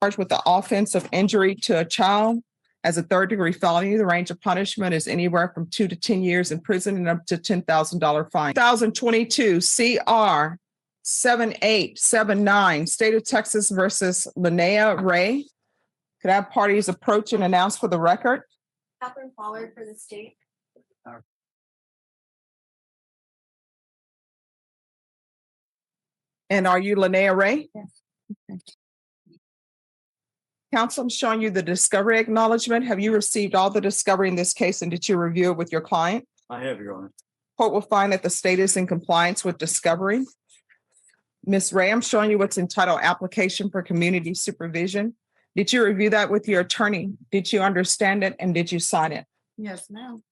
charged with the offense of injury to a child as a third-degree felony. The range of punishment is anywhere from 2 to 10 years in prison and up to $10,000 fine. 2022 CR 7879, State of Texas versus Linnea Ray. Could I have parties approach and announce for the record? Catherine Pollard for the state. And are you Linnea Ray? Yes. Okay. Counsel, I'm showing you the discovery acknowledgement. Have you received all the discovery in this case, and did you review it with your client? I have, Your Honor. Court will find that the state is in compliance with discovery. Ms. Ray, I'm showing you what's entitled Application for Community Supervision. Did you review that with your attorney? Did you understand it, and did you sign it? Yes, ma'am.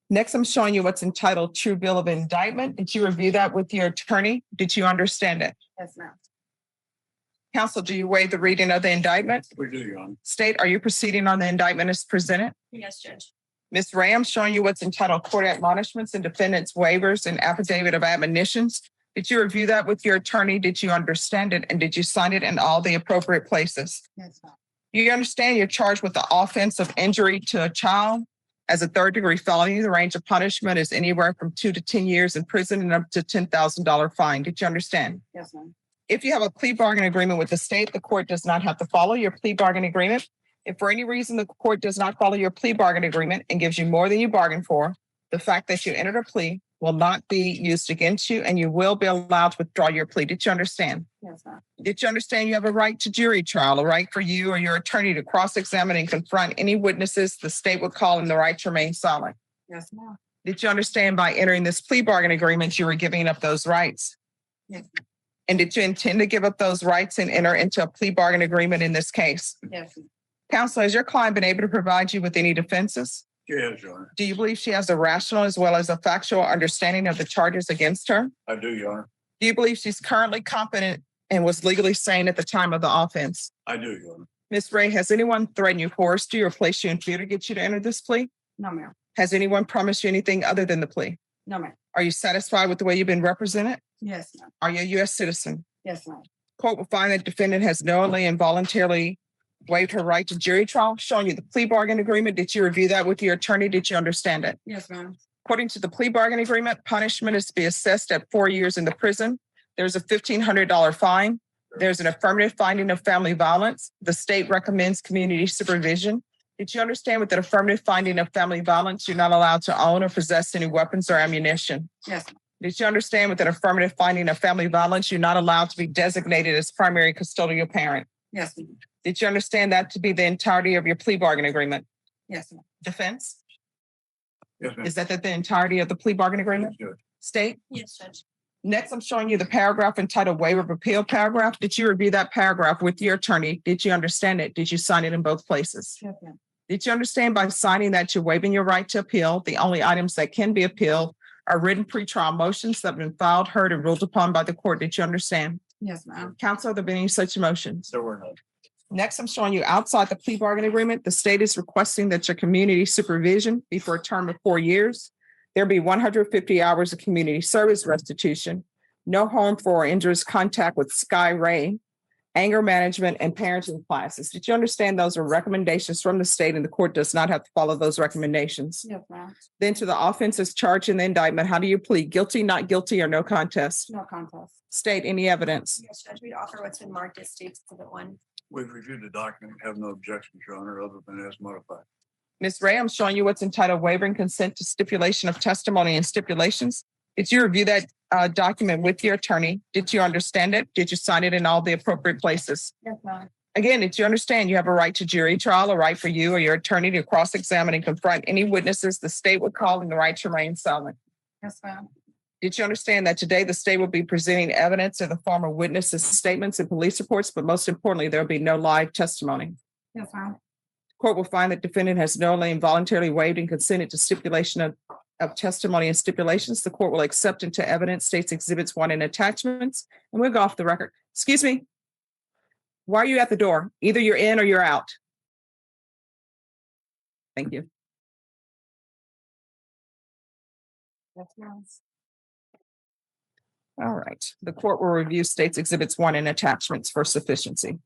Next, I'm showing you what's entitled True Bill of Indictment. Did you review that with your attorney? Did you understand it? Yes, ma'am. Counsel, do you waive the reading of the indictment? We do, Your Honor. State, are you proceeding on the indictment as presented? Yes, Judge. Ms. Ray, I'm showing you what's entitled Court Admonishments and Defendant's Waivers and Affidavit of Admonitions. Did you review that with your attorney? Did you understand it? And did you sign it in all the appropriate places? Yes, ma'am. You understand you're charged with the offense of injury to a child as a third-degree felony. The range of punishment is anywhere from 2 to 10 years in prison and up to $10,000 fine. Did you understand? Yes, ma'am. If you have a plea bargain agreement with the state, the court does not have to follow your plea bargain agreement. If for any reason the court does not follow your plea bargain agreement and gives you more than you bargained for, the fact that you entered a plea will not be used against you, and you will be allowed to withdraw your plea. Did you understand? Yes, ma'am. Did you understand you have a right to jury trial, a right for you or your attorney to cross-examine and confront any witnesses the state would call and the right to remain silent? Yes, ma'am. Did you understand by entering this plea bargain agreement, you were giving up those rights? Yes, ma'am. And did you intend to give up those rights and enter into a plea bargain agreement in this case? Yes, ma'am. Counsel, has your client been able to provide you with any defenses? Yes, Your Honor. Do you believe she has a rational as well as a factual understanding of the charges against her? I do, Your Honor. Do you believe she's currently competent and was legally sane at the time of the offense? I do, Your Honor. Ms. Ray, has anyone threatened you, coerced you, or placed you in fear to get you to enter this plea? No, ma'am. Has anyone promised you anything other than the plea? No, ma'am. Are you satisfied with the way you've been represented? Yes, ma'am. Are you a U.S. citizen? Yes, ma'am. Court will find that defendant has knowingly and voluntarily waived her right to jury trial, showing you the plea bargain agreement. Did you review that with your attorney? Did you understand it? Yes, ma'am. According to the plea bargain agreement, punishment is to be assessed at 4 years in the prison. There's a $1,500 fine. There's an affirmative finding of family violence. The state recommends community supervision. Did you understand with an affirmative finding of family violence, you're not allowed to own or possess any weapons or ammunition? Yes, ma'am. Did you understand with an affirmative finding of family violence, you're not allowed to be designated as primary custodial parent? Yes, ma'am. Did you understand that to be the entirety of your plea bargain agreement? Yes, ma'am. Defense? Yes, ma'am. Is that the entirety of the plea bargain agreement? Yes, Judge. State? Yes, Judge. Next, I'm showing you the paragraph entitled Waiver of Appeal paragraph. Did you review that paragraph with your attorney? Did you understand it? Did you sign it in both places? Yes, ma'am. Did you understand by signing that you're waiving your right to appeal? The only items that can be appealed are written pretrial motions that have been filed, heard, and ruled upon by the court. Did you understand? Yes, ma'am. Counsel, have there been any such motions? There were none. Next, I'm showing you outside the plea bargain agreement, the state is requesting that your community supervision be for a term of 4 years. There be 150 hours of community service restitution, no harmful or injurious contact with Sky Ray, anger management, and parenting classes. Did you understand those are recommendations from the state and the court does not have to follow those recommendations? Yes, ma'am. Then to the offenses charged in the indictment, how do you plead? Guilty, not guilty, or no contest? No contest. State any evidence. Yes, Judge. We'd offer what's been marked as State's Exhibit 1. We've reviewed the document, have no objections, Your Honor, other than as modified. Ms. Ray, I'm showing you what's entitled Waiving Consent to Stipulation of Testimony and Stipulations. Did you review that document with your attorney? Did you understand it? Did you sign it in all the appropriate places? Yes, ma'am. Again, did you understand you have a right to jury trial, a right for you or your attorney to cross-examine and confront any witnesses the state would call and the right to remain silent? Yes, ma'am. Did you understand that today the state will be presenting evidence in the form of witnesses' statements and police reports, but most importantly, there will be no live testimony? Yes, ma'am. Court will find that defendant has knowingly and voluntarily waived and consented to stipulation of testimony and stipulations. The court will accept into evidence State's Exhibits 1 and attachments, and we'll go off the record. Excuse me. Why are you at the door? Either you're in or you're out. Thank you. Yes, ma'am. All right. The court will review State's Exhibits 1 and attachments for sufficiency.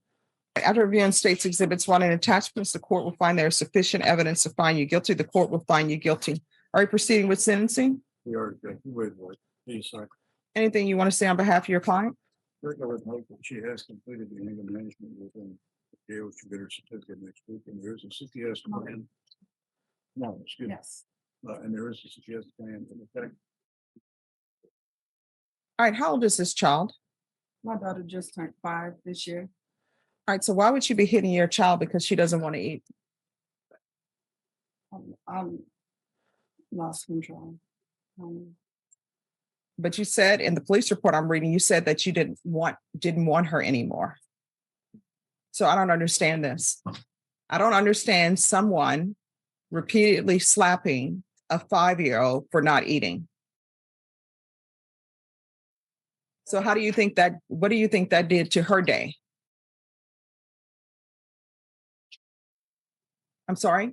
After reviewing state's exhibits 1 and attachments, the court will find there is sufficient evidence to find you guilty. The court will find you guilty. Are you proceeding with sentencing? We are, wait, please, sir. Anything you want to say on behalf of your client? First, I would note that she has completed the anger management within the jail. She'll get her certificate next week, and there is a CPS plan. No, excuse me. Yes. And there is a CPS plan in effect. All right, how old is this child? My daughter just turned 5 this year. All right, so why would you be hitting your child because she doesn't want to eat? I'm lost control. But you said in the police report I'm reading, you said that you didn't want her anymore. So I don't understand this. I don't understand someone repeatedly slapping a 5-year-old for not eating. So how do you think that, what do you think that did to her day? I'm sorry?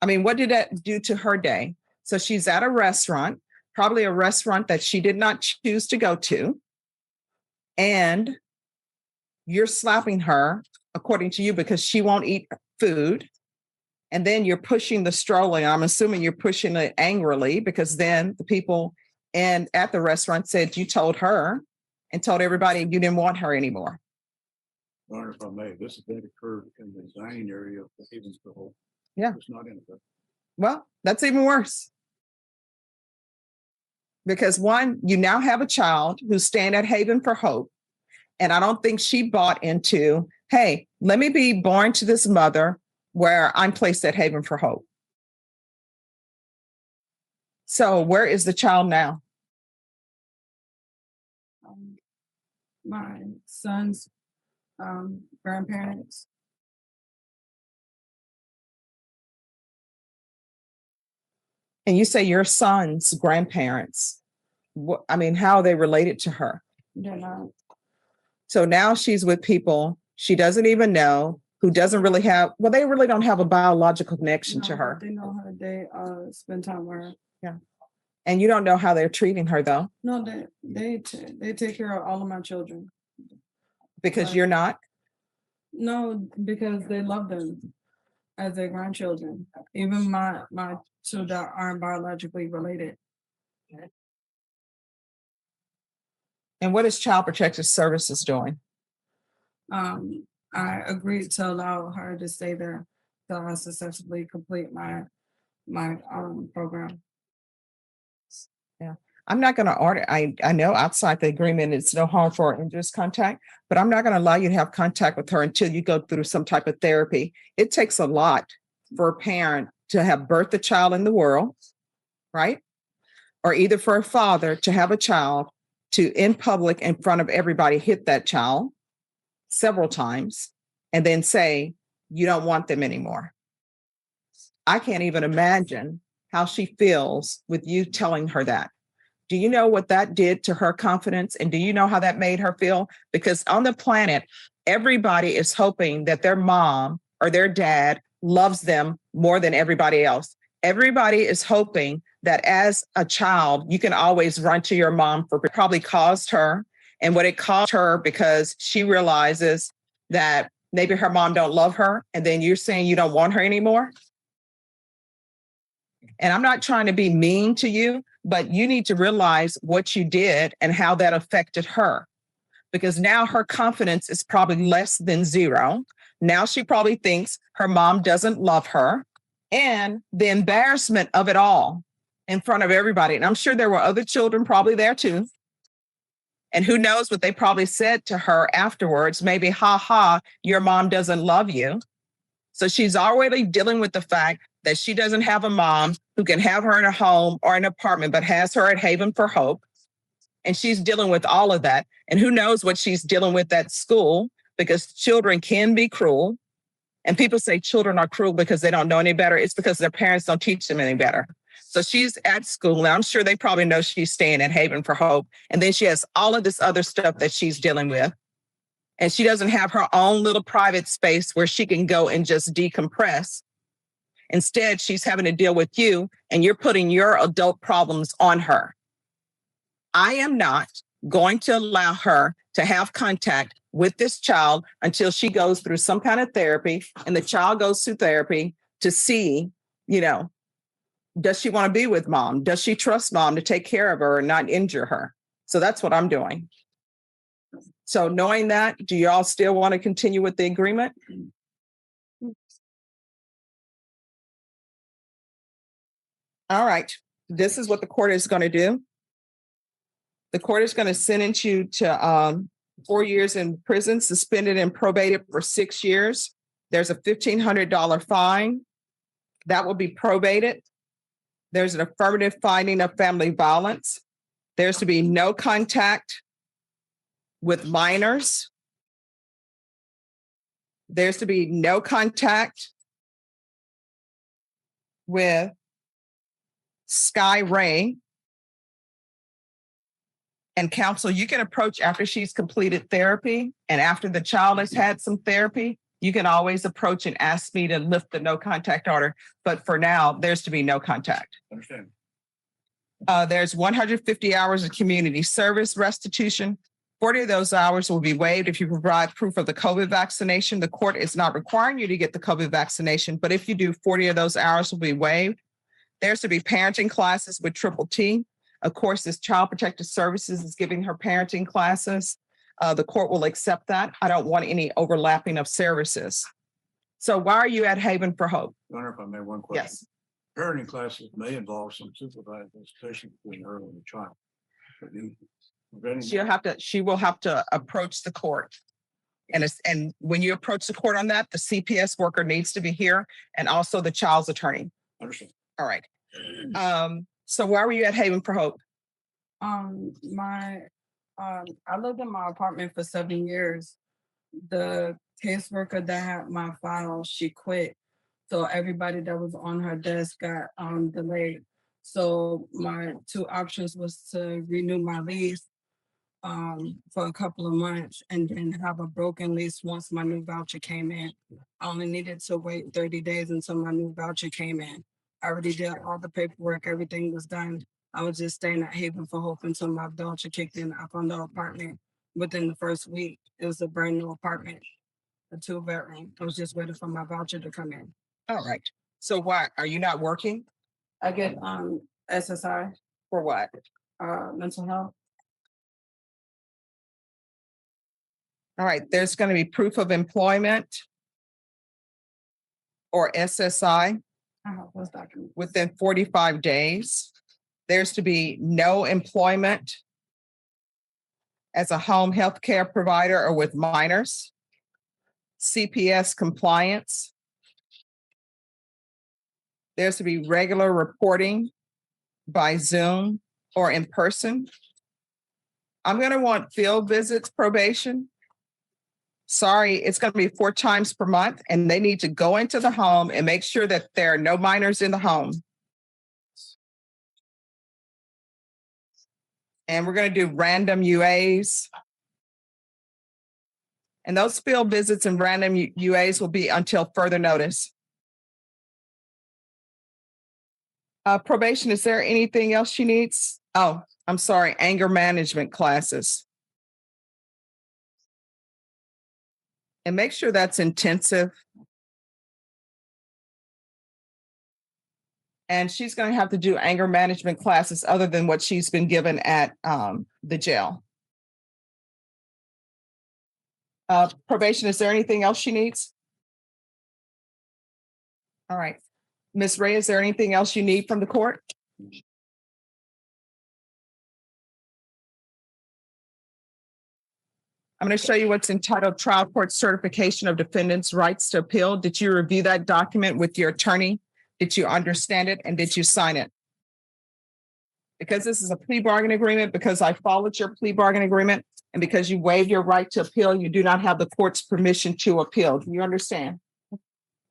I mean, what did that do to her day? So she's at a restaurant, probably a restaurant that she did not choose to go to. And you're slapping her, according to you, because she won't eat food. And then you're pushing the stroller. I'm assuming you're pushing it angrily because then the people at the restaurant said you told her and told everybody you didn't want her anymore. Your Honor, if I may, this event occurred in the dining area of the Havensville. Yeah. It's not in effect. Well, that's even worse. Because one, you now have a child who's staying at Haven for Hope. And I don't think she bought into, hey, let me be born to this mother where I'm placed at Haven for Hope. So where is the child now? My son's grandparents. And you say your son's grandparents. I mean, how are they related to her? They're not. So now she's with people she doesn't even know, who doesn't really have, well, they really don't have a biological connection to her. They know her. They spend time with her. Yeah. And you don't know how they're treating her though. No, they take care of all of my children. Because you're not? No, because they love them as their grandchildren. Even my children aren't biologically related. And what is Child Protective Services doing? I agreed to allow her to stay there till I successfully complete my program. Yeah. I'm not going to order. I know outside the agreement, it's no harm for injurious contact, but I'm not going to allow you to have contact with her until you go through some type of therapy. It takes a lot for a parent to have birthed a child in the world, right? Or either for a father to have a child to, in public, in front of everybody, hit that child several times and then say, you don't want them anymore. I can't even imagine how she feels with you telling her that. Do you know what that did to her confidence? And do you know how that made her feel? Because on the planet, everybody is hoping that their mom or their dad loves them more than everybody else. Everybody is hoping that as a child, you can always run to your mom for what probably caused her and what it caused her because she realizes that maybe her mom don't love her. And then you're saying you don't want her anymore. And I'm not trying to be mean to you, but you need to realize what you did and how that affected her. Because now her confidence is probably less than zero. Now she probably thinks her mom doesn't love her. And the embarrassment of it all in front of everybody. And I'm sure there were other children probably there too. And who knows what they probably said to her afterwards, maybe, ha ha, your mom doesn't love you. So she's already dealing with the fact that she doesn't have a mom who can have her in a home or an apartment, but has her at Haven for Hope. And she's dealing with all of that. And who knows what she's dealing with at school, because children can be cruel. And people say children are cruel because they don't know any better. It's because their parents don't teach them any better. So she's at school. Now I'm sure they probably know she's staying at Haven for Hope. And then she has all of this other stuff that she's dealing with. And she doesn't have her own little private space where she can go and just decompress. Instead, she's having to deal with you and you're putting your adult problems on her. I am not going to allow her to have contact with this child until she goes through some kind of therapy, and the child goes through therapy to see, does she want to be with mom? Does she trust mom to take care of her and not injure her? So that's what I'm doing. So knowing that, do you all still want to continue with the agreement? All right. This is what the court is going to do. The court is going to sentence you to 4 years in prison, suspended and probated for 6 years. There's a $1,500 fine that will be probated. There's an affirmative finding of family violence. There's to be no contact with minors. There's to be no contact with Sky Ray. And counsel, you can approach after she's completed therapy and after the child has had some therapy. You can always approach and ask me to lift the no contact order. But for now, there's to be no contact. Understand. There's 150 hours of community service restitution. 40 of those hours will be waived if you provide proof of the COVID vaccination. The court is not requiring you to get the COVID vaccination, but if you do, 40 of those hours will be waived. There's to be parenting classes with Triple T. Of course, this Child Protective Services is giving her parenting classes. The court will accept that. I don't want any overlapping of services. So why are you at Haven for Hope? Your Honor, if I may, one question. Yes. Parenting classes may involve some supervised visitation between her and the child. But She will have to approach the court. And when you approach the court on that, the CPS worker needs to be here and also the child's attorney. Understand. All right. So why were you at Haven for Hope? I lived in my apartment for 7 years. The caseworker that had my file, she quit. So everybody that was on her desk got delayed. So my two options was to renew my lease for a couple of months and then have a broken lease once my new voucher came in. I only needed to wait 30 days until my new voucher came in. I already did all the paperwork, everything was done. I was just staying at Haven for Hope until my voucher kicked in. I found an apartment within the first week. It was a brand new apartment, a 2-bedroom. I was just waiting for my voucher to come in. All right. So why are you not working? I get SSI For what? mental health. All right. There's going to be proof of employment or SSI I have those documents. within 45 days. There's to be no employment as a home health care provider or with minors. CPS compliance. There's to be regular reporting by Zoom or in person. I'm going to want field visits probation. Sorry, it's going to be 4 times per month, and they need to go into the home and make sure that there are no minors in the home. And we're going to do random UAs. And those field visits and random UAs will be until further notice. Probation, is there anything else she needs? Oh, I'm sorry, anger management classes. And make sure that's intensive. And she's going to have to do anger management classes other than what she's been given at the jail. Probation, is there anything else she needs? All right. Ms. Ray, is there anything else you need from the court? I'm going to show you what's entitled Trial Court Certification of Defendant's Rights to Appeal. Did you review that document with your attorney? Did you understand it and did you sign it? Because this is a plea bargain agreement, because I followed your plea bargain agreement, and because you waived your right to appeal, you do not have the court's permission to appeal. Do you understand?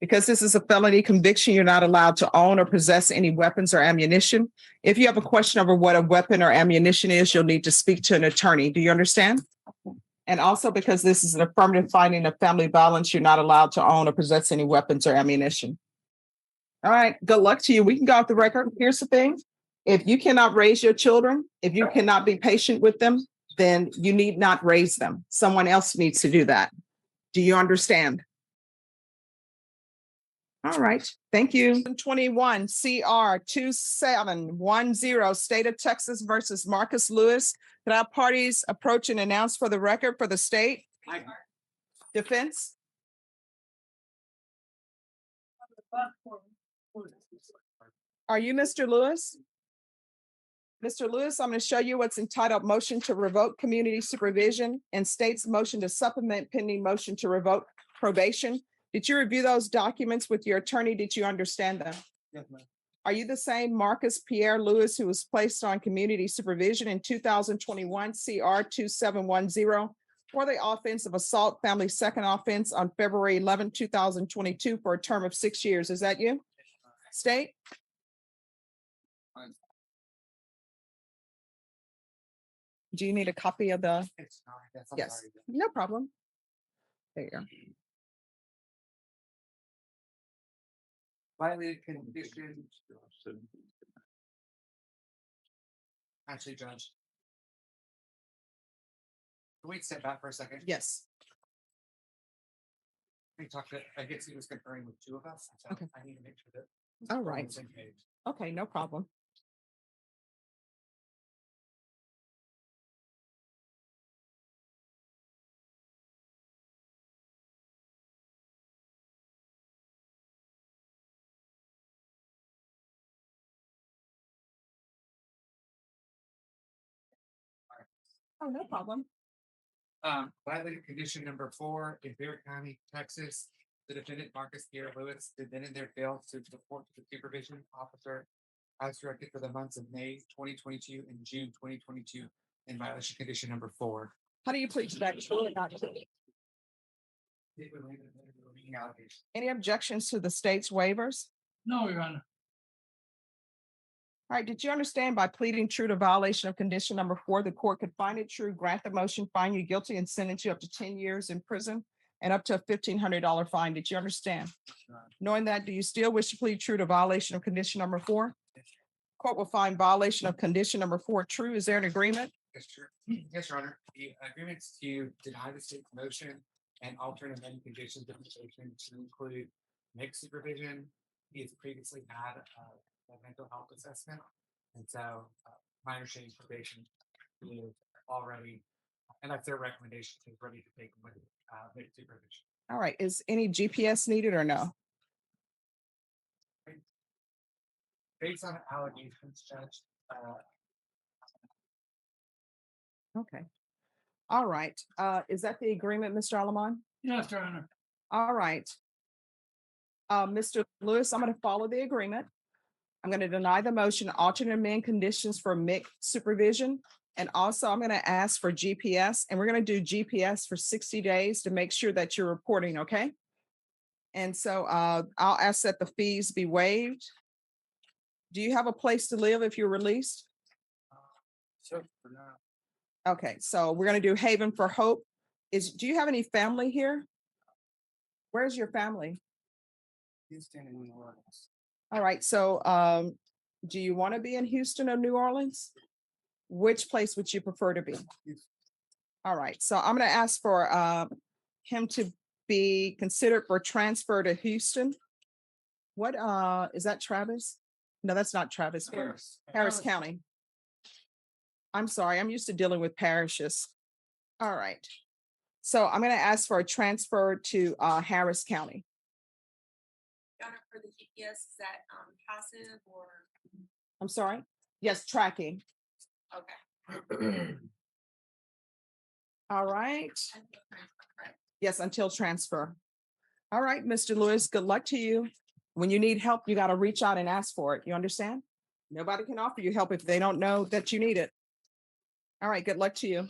Because this is a felony conviction, you're not allowed to own or possess any weapons or ammunition. If you have a question over what a weapon or ammunition is, you'll need to speak to an attorney. Do you understand? And also because this is an affirmative finding of family violence, you're not allowed to own or possess any weapons or ammunition. All right, good luck to you. We can go off the record. Here's the thing. If you cannot raise your children, if you cannot be patient with them, then you need not raise them. Someone else needs to do that. Do you understand? All right, thank you. 21 CR 2710, State of Texas versus Marcus Lewis. Could our parties approach and announce for the record for the state? Defense? Are you Mr. Lewis? Mr. Lewis, I'm going to show you what's entitled Motion to Revoke Community Supervision and state's motion to supplement pending motion to revoke probation. Did you review those documents with your attorney? Did you understand them? Yes, ma'am. Are you the same Marcus Pierre Lewis who was placed on community supervision in 2021 CR 2710 for the offense of assault, family second offense on February 11, 2022 for a term of 6 years? Is that you? State? Do you need a copy of the? It's not, that's, I'm Yes, sorry. no problem. There you go. Violated condition. Actually, Judge. Can we step back for a second? Yes. We talked, I guess he was conferring with two of us. So Okay. I need to make sure that. All we're on right. the same page. Okay, no problem. Oh, no problem. Violated condition number 4 in Bear County, Texas. The defendant Marcus Pierre Lewis did then and there fail to report to the supervision officer as directed for the months of May 2022 and June 2022 in violation condition number 4. How do you plead to that? True or not true? Any objections to the state's waivers? No, Your Honor. All right, did you understand by pleading true to violation of condition number 4, the court could find it true, grant the motion, find you guilty, and sentence you up to 10 years in prison and up to a $1,500 fine? Did you understand? Knowing that, do you still wish to plead true to violation of condition number 4? Court will find violation of condition number 4 true. Is there an agreement? Yes, sure. Yes, Your Honor. The agreements to deny the state's motion and alternate amendment conditions of the motion to include mixed supervision. He has previously had a mental health assessment. And so my understanding probation is already, and that's their recommendation, is ready to take with mixed supervision. All right, is any GPS needed or no? Based on allegations, Judge, Okay. All right, is that the agreement, Mr. Alamon? Yes, Your Honor. All right. Mr. Lewis, I'm going to follow the agreement. I'm going to deny the motion, alternate amend conditions for mixed supervision. And also I'm going to ask for GPS, and we're going to do GPS for 60 days to make sure that you're reporting, okay? And so I'll ask that the fees be waived. Do you have a place to live if you're released? so for now, Okay, so we're going to do Haven for Hope. Do you have any family here? Where's your family? Houston and New Orleans. All right, so do you want to be in Houston or New Orleans? Which place would you prefer to be? All right, so I'm going to ask for him to be considered for transfer to Houston. What is that, Travis? No, that's not Travis. Harris County. I'm sorry, I'm used to dealing with parishes. All right. So I'm going to ask for a transfer to Harris County. Your Honor, for the GPS, is that passive or, I'm sorry? Yes, tracking. okay. All right. Correct. Yes, until transfer. All right, Mr. Lewis, good luck to you. When you need help, you got to reach out and ask for it. You understand? Nobody can offer you help if they don't know that you need it. All right, good luck to you.